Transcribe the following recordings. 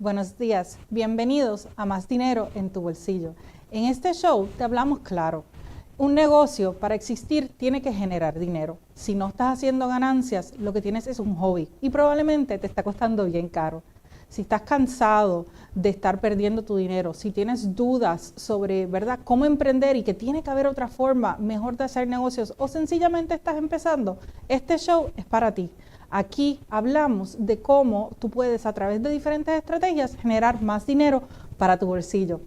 Buenos días, bienvenidos a Más Dinero en tu Bolsillo. En este show te hablamos claro. Un negocio para existir tiene que generar dinero. Si no estás haciendo ganancias, lo que tienes es un hobby y probablemente te está costando bien caro. Si estás cansado de estar perdiendo tu dinero, si tienes dudas sobre, ¿verdad?, cómo emprender y que tiene que haber otra forma mejor de hacer negocios o sencillamente estás empezando, este show es para ti. Aquí hablamos de cómo tú puedes a través de diferentes estrategias generar más dinero para tu bolsillo.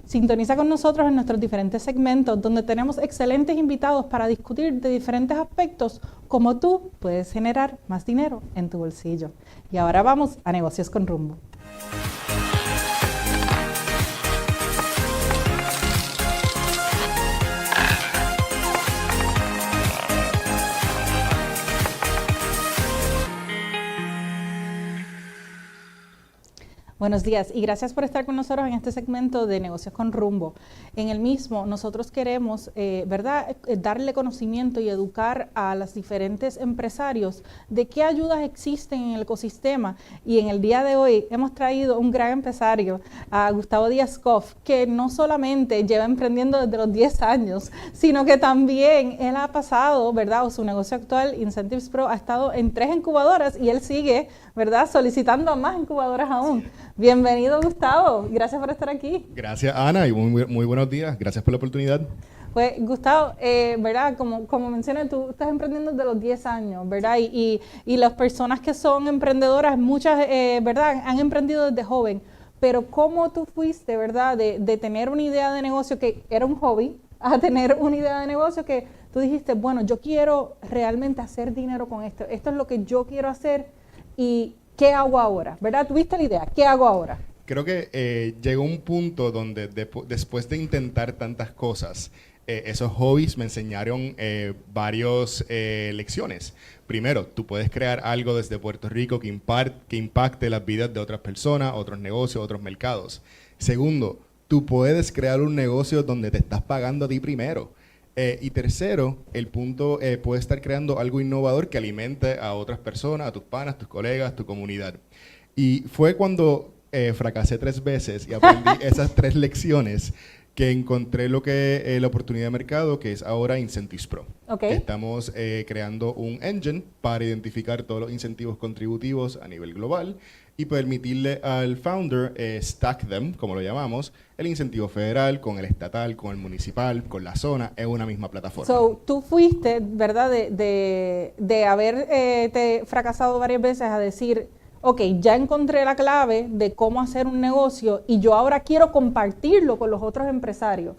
Sintoniza con nosotros en nuestros diferentes segmentos donde tenemos excelentes invitados para discutir de diferentes aspectos cómo tú puedes generar más dinero en tu bolsillo. Y ahora vamos a Negocios con Rumbo. Buenos días y gracias por estar con nosotros en este segmento de Negocios con Rumbo. En el mismo nosotros queremos, darle conocimiento y educar a los diferentes empresarios de qué ayudas existen en el ecosistema. Y en el día de hoy hemos traído un gran empresario, a Gustavo Díaz Koff, que no solamente lleva emprendiendo desde los 10 años, sino que también él ha pasado, ¿verdad? O su negocio actual, Incentives Pro, ha estado en 3 incubadoras y él sigue, ¿verdad?, solicitando a más incubadoras aún. Bienvenido, Gustavo. Gracias por estar aquí. Gracias, Ana, y muy buenos días. Gracias por la oportunidad. Pues, Gustavo, ¿verdad? Como mencioné, tú estás emprendiendo desde los 10 años, ¿verdad? Y las personas que son emprendedoras, muchas, ¿verdad?, han emprendido desde joven. Pero ¿cómo tú fuiste, ¿verdad?, de tener una idea de negocio que era un hobby a tener una idea de negocio que tú dijiste, bueno, yo quiero realmente hacer dinero con esto. Esto es lo que yo quiero hacer y ¿qué hago ahora? ¿Verdad? ¿Tuviste la idea? ¿Qué hago ahora? Creo que llegó un punto donde después de intentar tantas cosas, esos hobbies me enseñaron varias lecciones. Primero, tú puedes crear algo desde Puerto Rico que impacte las vidas de otras personas, otros negocios, otros mercados. Segundo, tú puedes crear un negocio donde te estás pagando a ti primero. Y tercero, el punto puede estar creando algo innovador que alimente a otras personas, a tus panas, tus colegas, tu comunidad. Y fue cuando fracasé 3 veces y aprendí esas 3 lecciones que encontré la oportunidad de mercado que es ahora Incentives Pro. Okay. Estamos creando un engine para identificar todos los incentivos contributivos a nivel global y permitirle al founder stack them, como lo llamamos, el incentivo federal con el estatal, con el municipal, con la zona, en una misma plataforma. So, tú fuiste, ¿verdad?, de haber fracasado varias veces a decir, ok, ya encontré la clave de cómo hacer un negocio y yo ahora quiero compartirlo con los otros empresarios.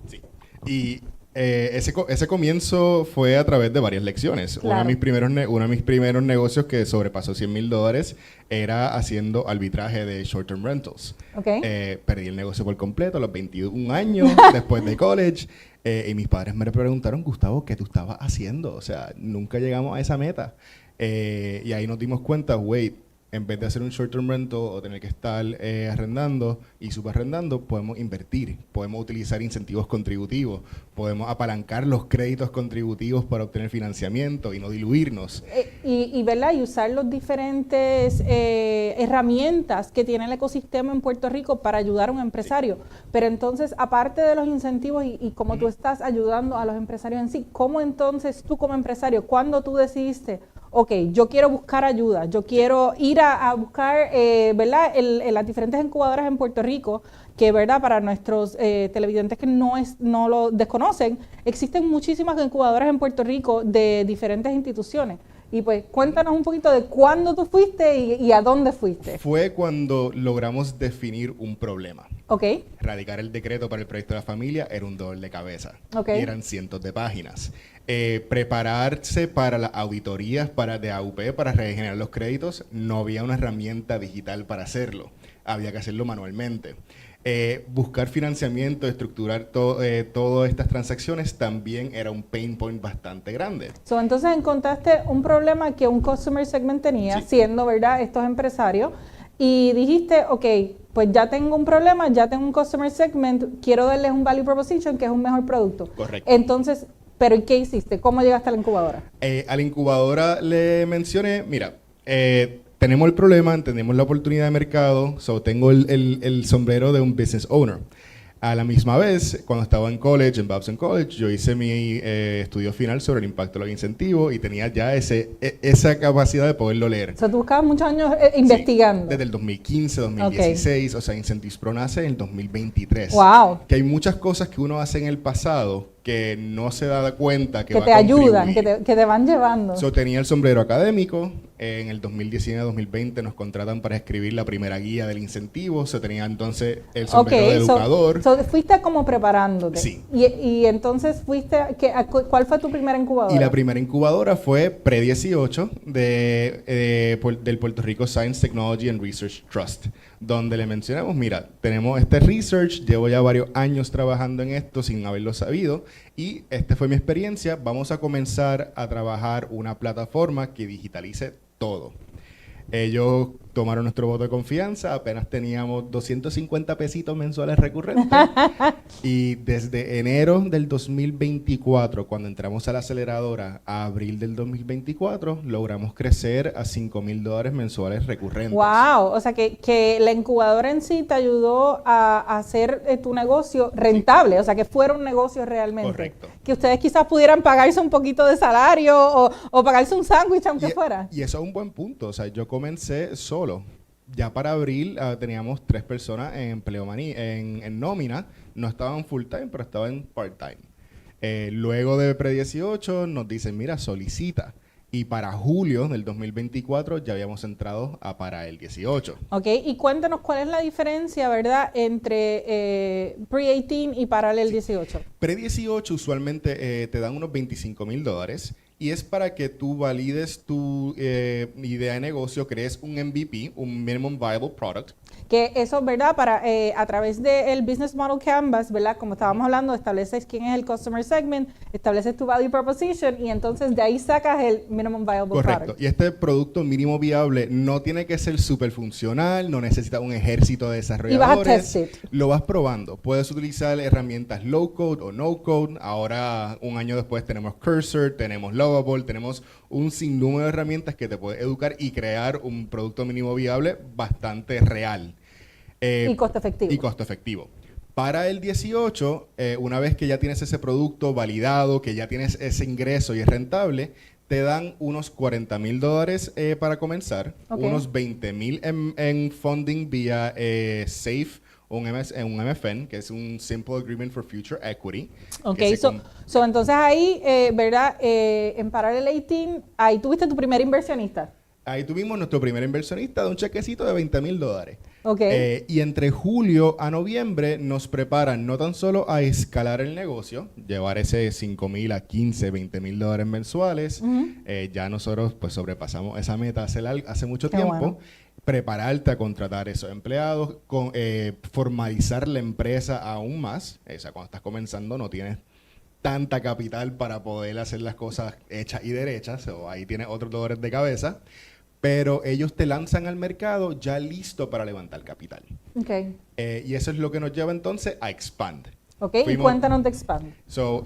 Sí, y ese comienzo fue a través de varias lecciones. Claro. Uno de mis primeros negocios que sobrepasó $100,000 era haciendo arbitraje de short-term rentals. Okay. Perdí el negocio por completo a los 21 años, después de college, y mis padres me preguntaron, Gustavo, ¿qué tú estabas haciendo? O sea, nunca llegamos a esa meta. Y ahí nos dimos cuenta, wait, en vez de hacer un short-term rental o tener que estar arrendando y subarrendando, podemos invertir, podemos utilizar incentivos contributivos, podemos apalancar los créditos contributivos para obtener financiamiento y no diluirnos. ¿Verdad? Y usar las diferentes herramientas que tiene el ecosistema en Puerto Rico para ayudar a un empresario. Sí. Pero entonces, aparte de los incentivos y cómo tú estás ayudando a los empresarios en sí, ¿cómo entonces tú como empresario, cuándo tú decidiste, ok, yo quiero buscar ayuda, yo quiero ir a buscar, ¿verdad?, las diferentes incubadoras en Puerto Rico, que, ¿verdad?, para nuestros televidentes que no lo desconocen, existen muchísimas incubadoras en Puerto Rico de diferentes instituciones. Y pues cuéntanos un poquito de cuándo tú fuiste y a dónde fuiste. Fue cuando logramos definir un problema. Ok. Radicar el decreto para el proyecto de la familia era un dolor de cabeza. Ok. Y eran cientos de páginas. Prepararse para las auditorías de AUP para regenerar los créditos, no había una herramienta digital para hacerlo. Había que hacerlo manualmente. Buscar financiamiento, estructurar todas estas transacciones también era un pain point bastante grande. Entonces encontraste un problema que un customer segment tenía, sí, siendo, ¿verdad?, estos empresarios, y dijiste, ok, pues ya tengo un problema, ya tengo un customer segment, quiero darles un value proposition que es un mejor producto. Correcto. Entonces, ¿pero qué hiciste? ¿Cómo llegaste a la incubadora? A la incubadora le mencioné, mira, tenemos el problema, entendemos la oportunidad de mercado, tengo el sombrero de un business owner. A la misma vez, cuando estaba en college, en Babson College, yo hice mi estudio final sobre el impacto de los incentivos y tenía ya esa capacidad de poderlo leer. O sea, tú buscabas muchos años investigando. Sí, desde el 2015, 2016, o sea, Incentives Pro nace en el 2023. ¡Wow! Que hay muchas cosas que uno hace en el pasado que no se da cuenta que va te a ayudan, contribuir. que te van llevando. Tenía el sombrero académico. En el 2019-2020 nos contratan para escribir la primera guía del incentivo. Tenía entonces el sombrero de educador. Fuiste como preparándote. Sí. Y entonces fuiste, ¿cuál fue tu primera incubadora? Y la primera incubadora fue Pre-18 del Puerto Rico Science, Technology and Research Trust, donde le mencionamos, mira, tenemos este research, llevo ya varios años trabajando en esto sin haberlo sabido, y esta fue mi experiencia, vamos a comenzar a trabajar una plataforma que digitalice todo. Ellos tomaron nuestro voto de confianza, apenas teníamos 250 pesitos mensuales recurrentes y desde enero del 2024, cuando entramos a la aceleradora, a abril del 2024, logramos crecer a $5,000 mensuales recurrentes. ¡Wow! O sea, que la incubadora en sí te ayudó a hacer tu negocio rentable, sí. O sea, que fuera un negocio realmente. Correcto. Que ustedes quizás pudieran pagarse un poquito de salario o pagarse un sándwich aunque fuera. Y eso es un buen punto. O sea, yo comencé solo. Ya para abril teníamos 3 personas en empleo en nómina. No estaban full time, pero estaban part time. Luego de Pre-18 nos dicen, mira, solicita. Y para julio del 2024 ya habíamos entrado para el 18. Ok, y cuéntanos cuál es la diferencia, ¿verdad?, entre Pre-18 y Parallel 18. Pre-18 usualmente te dan unos $25,000 y es para que tú valides tu idea de negocio, crees un MVP, un Minimum Viable Product. Que eso, ¿verdad?, para a través del Business Model Canvas, ¿verdad?, como estábamos hablando, estableces quién es el Customer Segment, estableces tu Value Proposition y entonces de ahí sacas el Minimum Viable Product. Correcto. Y este producto mínimo viable no tiene que ser súper funcional, no necesita un ejército de desarrolladores. Y vas a test it. Lo vas probando. Puedes utilizar herramientas low code o no code. Ahora, un año después, tenemos Cursor, tenemos Lovable, tenemos un sinnúmero de herramientas que te puede educar y crear un producto mínimo viable bastante real. Y costo efectivo. Y costo efectivo. Para el 18, una vez que ya tienes ese producto validado, que ya tienes ese ingreso y es rentable, te dan unos $40,000 para comenzar, unos $20,000 en funding vía SAFE, un MFN, que es un Simple Agreement for Future Equity. Ok, entonces ahí, ¿verdad? En Parallel 18, ahí tuviste tu primer inversionista. Ahí tuvimos nuestro primer inversionista de un chequecito de $20,000. Okay. Y entre julio a noviembre nos preparan no tan solo a escalar el negocio, llevar ese $5,000 a $15,000, $20,000 mensuales. Ya nosotros pues sobrepasamos esa meta hace mucho tiempo. Bueno. Prepararte a contratar esos empleados, formalizar la empresa aún más. O sea, cuando estás comenzando no tienes tanta capital para poder hacer las cosas hechas y derechas. Ahí tienes otros dolores de cabeza. Pero ellos te lanzan al mercado ya listo para levantar capital. Okay. Y eso es lo que nos lleva entonces a Expand. Ok, y cuéntanos de Expand.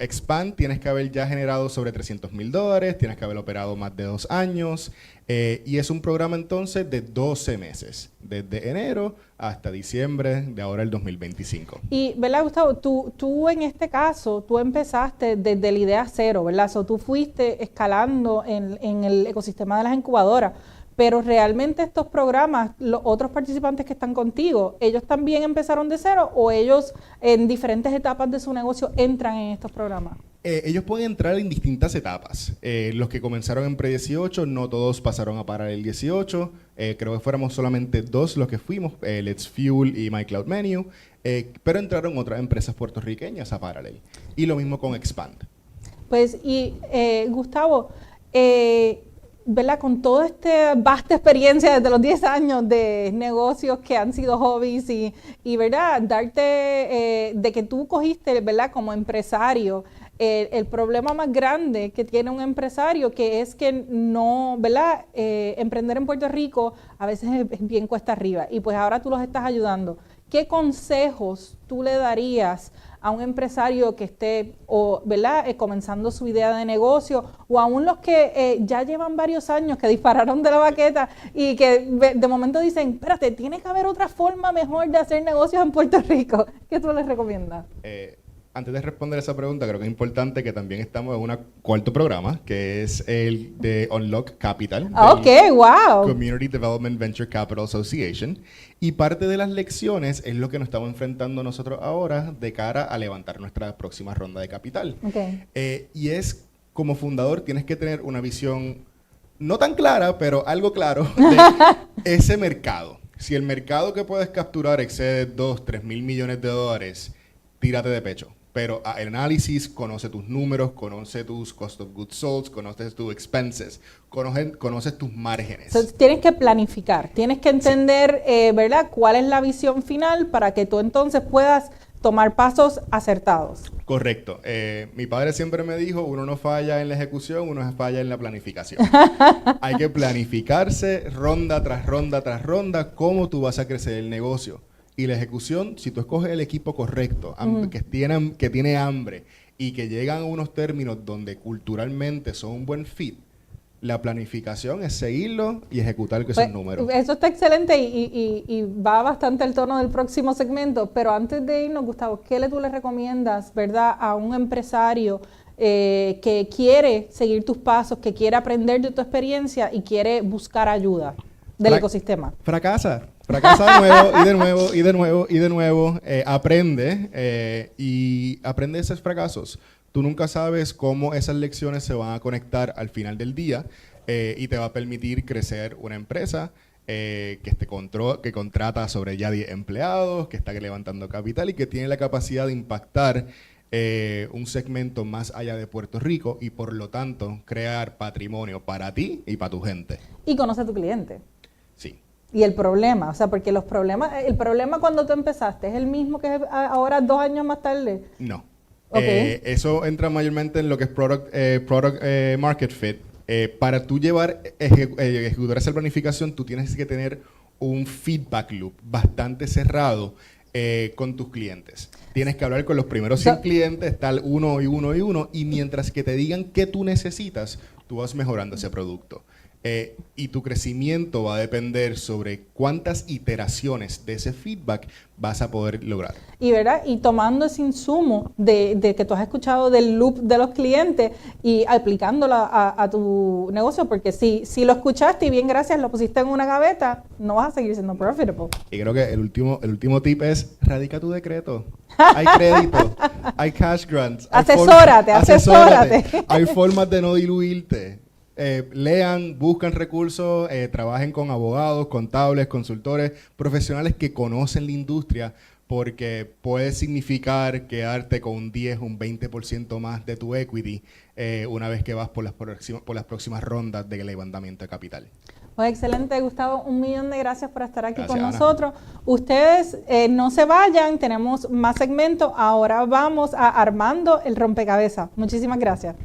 Expand tienes que haber ya generado sobre $300,000, tienes que haber operado más de 2 años, y es un programa entonces de 12 meses, desde enero hasta diciembre de ahora el 2025. Y, ¿verdad, Gustavo? Tú en este caso, tú empezaste desde la idea cero, ¿verdad? Tú fuiste escalando en el ecosistema de las incubadoras. Pero realmente estos programas, los otros participantes que están contigo, ¿ellos también empezaron de cero o ellos en diferentes etapas de su negocio entran en estos programas? Ellos pueden entrar en distintas etapas. Los que comenzaron en Pre-18, no todos pasaron a Parallel 18. Creo que fuéramos solamente 2 los que fuimos, Let's Fuel y My Cloud Menu. Pero entraron otras empresas puertorriqueñas a Parallel. Y lo mismo con Expand. Pues, y Gustavo, ¿verdad? Con toda esta vasta experiencia desde los 10 años de negocios que han sido hobbies y ¿verdad? Darte de que tú cogiste, ¿verdad? Como empresario, el problema más grande que tiene un empresario que es que no, ¿verdad? Emprender en Puerto Rico a veces es bien cuesta arriba y pues ahora tú los estás ayudando. ¿Qué consejos tú le darías a un empresario que esté, ¿verdad?, comenzando su idea de negocio, o aún los que ya llevan varios años, que dispararon de la baqueta y que de momento dicen, espérate, tiene que haber otra forma mejor de hacer negocios en Puerto Rico? ¿Qué tú les recomiendas? Antes de responder esa pregunta, creo que es importante que también estamos en un cuarto programa, que es el de Unlock Capital. Ok, wow. Community Development Venture Capital Association. Y parte de las lecciones es lo que nos estamos enfrentando nosotros ahora de cara a levantar nuestra próxima ronda de capital. Okay. Y es, como fundador, tienes que tener una visión no tan clara, pero algo claro de ese mercado. Si el mercado que puedes capturar excede 2, 3 mil millones de dólares, tírate de pecho. Pero el análisis, conoce tus números, conoce tus cost of goods sold, conoces tus expenses, conoces tus márgenes. Entonces, tienes que planificar, tienes que entender, ¿verdad?, cuál es la visión final para que tú entonces puedas tomar pasos acertados. Correcto. Mi padre siempre me dijo, uno no falla en la ejecución, uno falla en la planificación. Hay que planificarse ronda tras ronda tras ronda cómo tú vas a crecer el negocio. Y la ejecución, si tú escoges el equipo correcto, que tiene hambre y que llegan a unos términos donde culturalmente son un buen fit, la planificación es seguirlo y ejecutar esos números. Eso está excelente y va bastante al tono del próximo segmento, pero antes de irnos, Gustavo, ¿qué tú le recomiendas, verdad, a un empresario que quiere seguir tus pasos, que quiere aprender de tu experiencia y quiere buscar ayuda del ecosistema? Fracasa de nuevo y de nuevo y de nuevo y de nuevo. Aprende y aprende esos fracasos. Tú nunca sabes cómo esas lecciones se van a conectar al final del día y te va a permitir crecer una empresa que contrata sobre ya 10 empleados, que está levantando capital y que tiene la capacidad de impactar un segmento más allá de Puerto Rico y por lo tanto crear patrimonio para ti y para tu gente. Y conoce a tu cliente. Sí. Y el problema, o sea, porque el problema cuando tú empezaste es el mismo que ahora 2 años más tarde. No. Okay. Eso entra mayormente en lo que es product market fit. Para tú ejecutar esa planificación, tú tienes que tener un feedback loop bastante cerrado con tus clientes. Tienes que hablar con los primeros 100 clientes, tal uno y uno y uno, y mientras que te digan qué tú necesitas, tú vas mejorando ese producto. Y tu crecimiento va a depender sobre cuántas iteraciones de ese feedback vas a poder lograr. Y verdad, y tomando ese insumo de que tú has escuchado del loop de los clientes y aplicándolo a tu negocio, porque si lo escuchaste y bien gracias lo pusiste en una gaveta, no vas a seguir siendo profitable. Y creo que el último tip es radica tu decreto. Hay crédito, hay cash grants. Asesórate. Hay formas de no diluirte. Lean, buscan recursos, trabajen con abogados, contables, consultores, profesionales que conocen la industria, porque puede significar quedarte con un 10, un 20% más de tu equity una vez que vas por las próximas rondas de levantamiento de capital. Pues excelente, Gustavo. 1.000.000 de gracias por estar aquí Gracias, con Ana. nosotros. Ustedes no se vayan, tenemos más segmentos. Ahora vamos a armando el rompecabezas. Muchísimas gracias.